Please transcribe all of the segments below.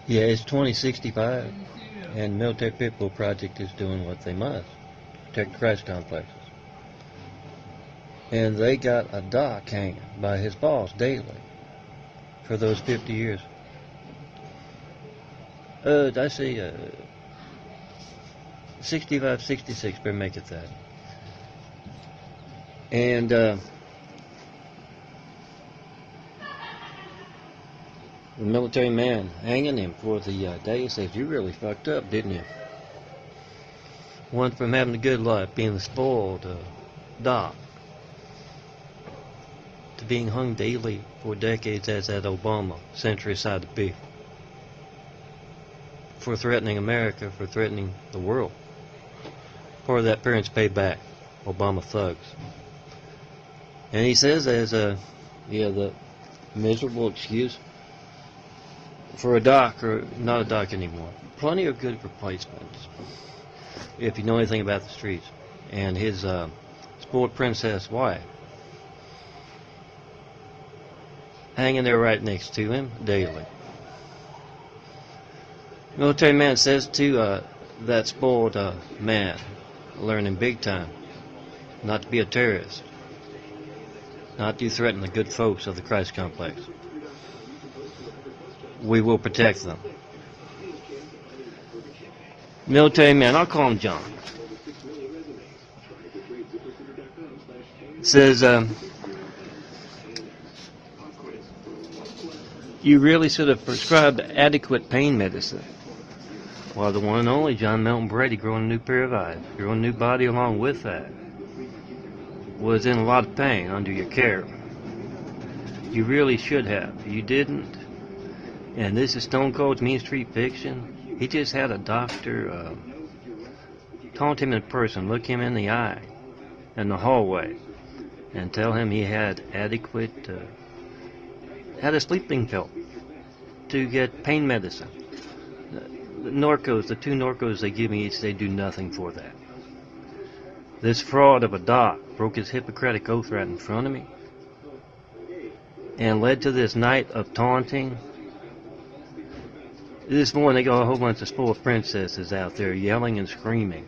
Yeah, it's 2065, and Military Pitbull Project is doing what they must, protect the Christ complexes. And they got a doc hanging by his boss daily for those 50 years. I say 65, 66, better make it that. And the military man hanging him for the day says, "You really fucked up, didn't you? Went from having a good life, being the spoiled doc, to being hung daily for decades as that Obama, century side to be, for threatening America, for threatening the world. Part of that parents pay back, Obama thugs." And he says as the miserable excuse for a doc, or not a doc anymore. Plenty of good replacements, if you know anything about the streets. And his spoiled princess wife hanging there right next to him daily. Military man says to that spoiled man, learning big time not to be a terrorist, not to threaten the good folks of the Christ complex. We will protect them. Military man, I'll call him John, says, "You really should have prescribed adequate pain medicine." While the one and only John Melton Brady, growing a new pair of eyes, growing a new body along with that, was in a lot of pain under your care. You really should have. You didn't. And this is Stone Cold's Mean Street Fiction. He just had a doctor taunt him in person, look him in the eye in the hallway, and tell him he had adequate, had a sleeping pill to get pain medicine. The Norcos, the 2 Norcos they give me each, they do nothing for that. This fraud of a doc broke his Hippocratic oath right in front of me and led to this night of taunting. This morning they got a whole bunch of spoiled princesses out there yelling and screaming.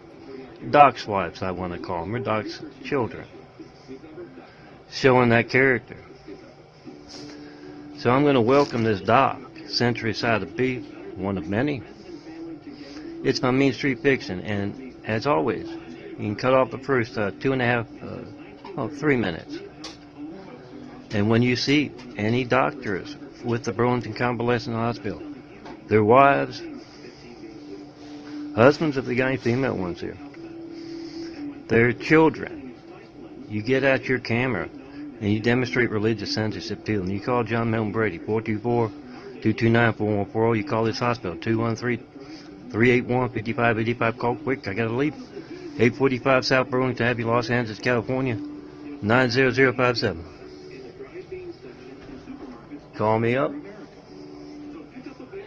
Doc's wives, I want to call them, or Doc's children, showing that character. So I'm going to welcome this doc, century side of beef, one of many. It's my Mean Street Fiction, and as always, you can cut off the first 3 minutes. And when you see any doctors with the Burlington Convalescent Hospital, their wives, husbands if they got any female ones here, their children, you get out your camera and you demonstrate religious censorship to them. You call John Melton Brady, 424-229-4140. You call this hospital, 213-381-5585. Call quick, I gotta leave. 845 South Burlington Avenue, Los Angeles, California, 90057. Call me up.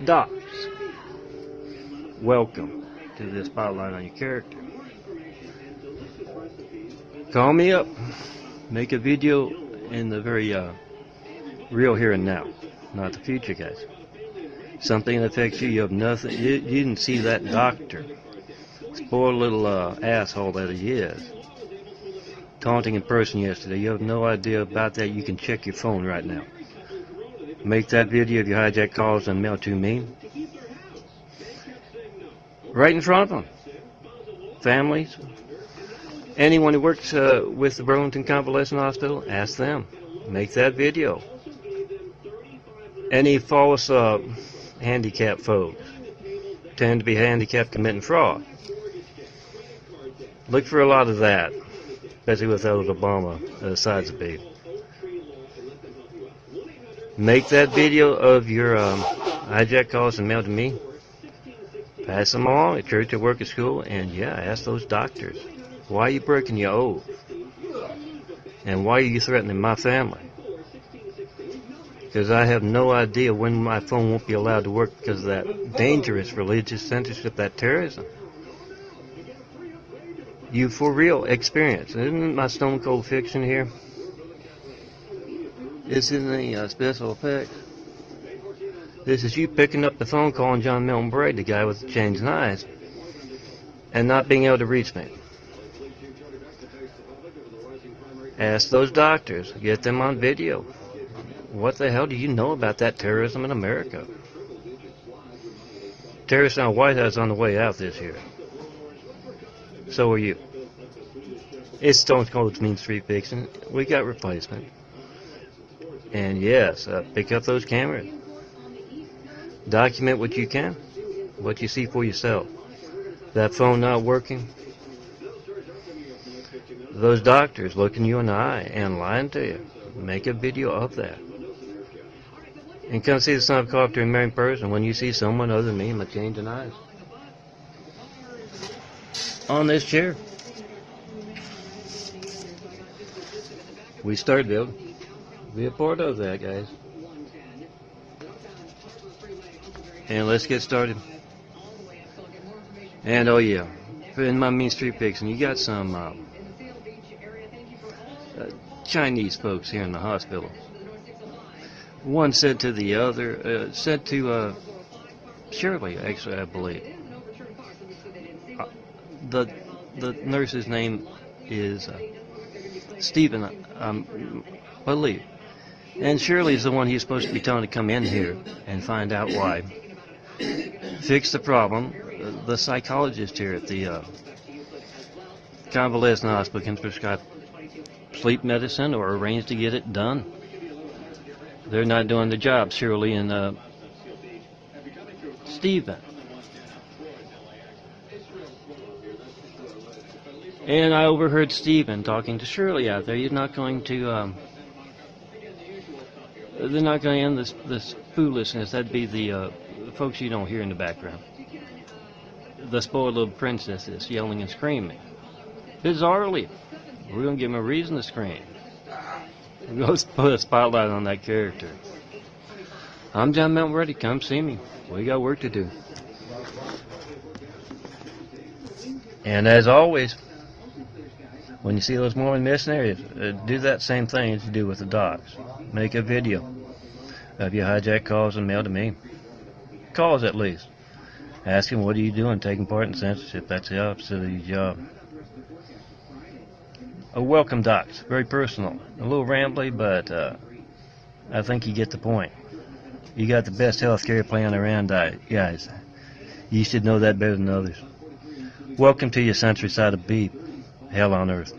Docs, welcome to this spotlight on your character. Call me up. Make a video in the very real here and now, not the future, guys. Something that affects you. You have nothing. You didn't see that doctor, spoiled little asshole that he is, taunting in person yesterday. You have no idea about that. You can check your phone right now. Make that video of your hijack calls and mail to me. Right in front of them. Families. Anyone who works with the Burlington Convalescent Hospital, ask them. Make that video. Any false handicapped folks tend to be handicapped committing fraud. Look for a lot of that, especially with those Obama sides of people. Make that video of your hijack calls and mail to me. Pass them along at church, at work, at school, and yeah, ask those doctors, why are you breaking your oath? And why are you threatening my family? Because I have no idea when my phone won't be allowed to work because of that dangerous religious censorship, that terrorism. You for real experience. Isn't my Stone Cold Fiction here? It's in the special effects. This is you picking up the phone calling John Milton Brady, the guy with the changing eyes, and not being able to reach me. Ask those doctors, get them on video. What the hell do you know about that terrorism in America? Terrorists in the White House on the way out this year. So are you. It's Stone Cold's Mean Street Fiction. We got replacement. And yes, pick up those cameras. Document what you can, what you see for yourself. That phone not working. Those doctors looking you in the eye and lying to you. Make a video of that. And come see the son of a cop in married person when you see someone other than me in my changing eyes. On this chair. We started building. Be a part of that, guys. And let's get started. And oh yeah, in my Mean Street Fiction, you got some Chinese folks here in the hospital. One said to the other, said to Shirley, actually, I believe. The nurse's name is Stephen, I believe. And Shirley's the one he's supposed to be telling to come in here and find out why. Fix the problem. The psychologist here at the convalescent hospital can prescribe sleep medicine or arrange to get it done. They're not doing the job, Shirley and Stephen. And I overheard Stephen talking to Shirley out there. He's not going to, they're not going to end this foolishness. That'd be the folks you don't hear in the background. The spoiled little princesses yelling and screaming. Bizarrely. We're going to give them a reason to scream. Let's put a spotlight on that character. I'm John Milton Brady. Come see me. We got work to do. And as always, when you see those Mormon missionaries, do that same thing as you do with the docs. Make a video of your hijack calls and mail to me. Calls at least. Ask him, what are you doing taking part in censorship? That's the opposite of your job. A welcome docs, very personal. A little rambly, but I think you get the point. You got the best health care plan around, guys. You should know that better than others. Welcome to your century side of beef. Hell on earth.